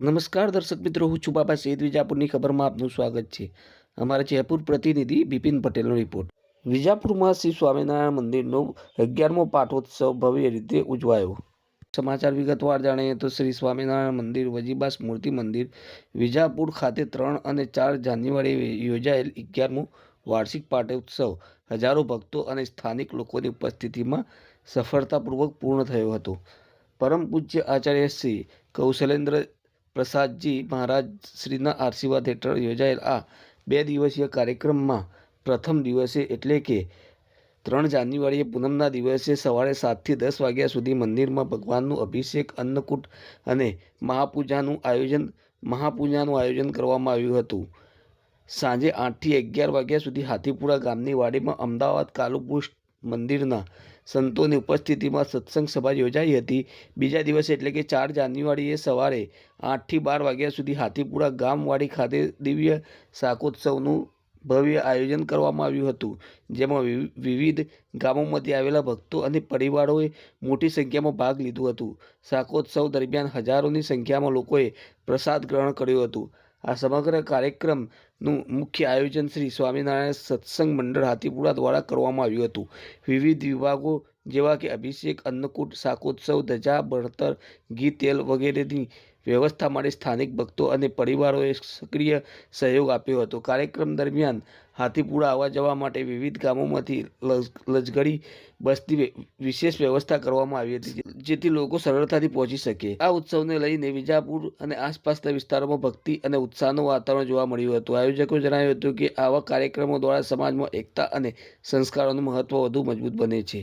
નમસ્કાર દર્શક મિત્રો, હું છું બાબા સૈયદ. વિજાપુરની ખબરમાં આપનું સ્વાગત છે. અમારા જયપુર પ્રતિનિધિ બિપિન પટેલનો રિપોર્ટ. વિજાપુરમાં શ્રી સ્વામિનારાયણ મંદિરનો 11મો પાઠોત્સવ ભવ્ય રીતે ઉજવાયો. સમાચાર વિગતવાર જાણીએ તો શ્રી સ્વામિનારાયણ મંદિર વજીબા સ્મૃતિ મંદિર વિજાપુર ખાતે 3 અને 4 જાન્યુઆરીએ યોજાયેલ 11મો વાર્ષિક પાઠોત્સવ હજારો ભક્તો અને સ્થાનિક લોકોની ઉપસ્થિતિમાં સફળતાપૂર્વક પૂર્ણ થયો હતો. પરમ પૂજ્ય આચાર્ય શ્રી કૌશલેન્દ્ર પ્રસાદજી મહારાજ શ્રીના આશીર્વાદ હેઠળ યોજાયેલ આ 2 દિવસીય કાર્યક્રમમાં પ્રથમ દિવસે એટલે કે 3 જાન્યુઆરીએ પૂનમના દિવસે સવારે 7 થી 10 વાગ્યા સુધી મંદિરમાં ભગવાનનું અભિષેક, અન્નકૂટ અને મહાપૂજાનું આયોજન કરવામાં આવ્યું હતું. સાંજે 8 થી 11 વાગ્યા સુધી હાથીપુરા ગામની વાડીમાં અમદાવાદ કાલુપુર મંદિરના સંતોની ઉપસ્થિતિમાં સત્સંગ સભા યોજાઈ હતી. બીજા દિવસે એટલે કે 4 જાન્યુઆરીએ સવારે 8 થી 12 વાગ્યા સુધી હાથીપુરા ગામવાડી ખાતે દિવ્ય શાકોત્સવનું ભવ્ય આયોજન કરવામાં આવ્યું હતું, જેમાં વિવિધ ગામોમાંથી આવેલા ભક્તો અને પરિવારોએ મોટી સંખ્યામાં ભાગ લીધો હતો. શાકોત્સવ દરમિયાન હજારોની સંખ્યામાં લોકોએ પ્રસાદ ગ્રહણ કર્યું હતું. આ સમગ્ર કાર્યક્રમનું મુખ્ય આયોજન શ્રી સ્વામિનારાયણ સત્સંગ મંડળ હાથીપુરા દ્વારા કરવામાં આવ્યું હતું. વિવિધ વિભાગો જેવા કે અભિષેક, અન્નકૂટ, શાકોત્સવ, ધજા, ભણતર, ઘી, તેલ વગેરેની વ્યવસ્થા માટે સ્થાનિક ભક્તો અને પરિવારોએ સક્રિય સહયોગ આપ્યો હતો. કાર્યક્રમ દરમિયાન હાથીપુરા આવવા જવા માટે વિવિધ ગામોમાંથી લક્ઝરી બસની વિશેષ વ્યવસ્થા કરવામાં આવી હતી, જેથી લોકો સરળતાથી પહોંચી શકે. આ ઉત્સવને લઈને વિજાપુર અને આસપાસના વિસ્તારોમાં ભક્તિ અને ઉત્સાહનું વાતાવરણ જોવા મળ્યું હતું. આયોજકોએ જણાવ્યું હતું કે આવા કાર્યક્રમો દ્વારા સમાજમાં એકતા અને સંસ્કારોનું મહત્વ વધુ મજબૂત બને છે.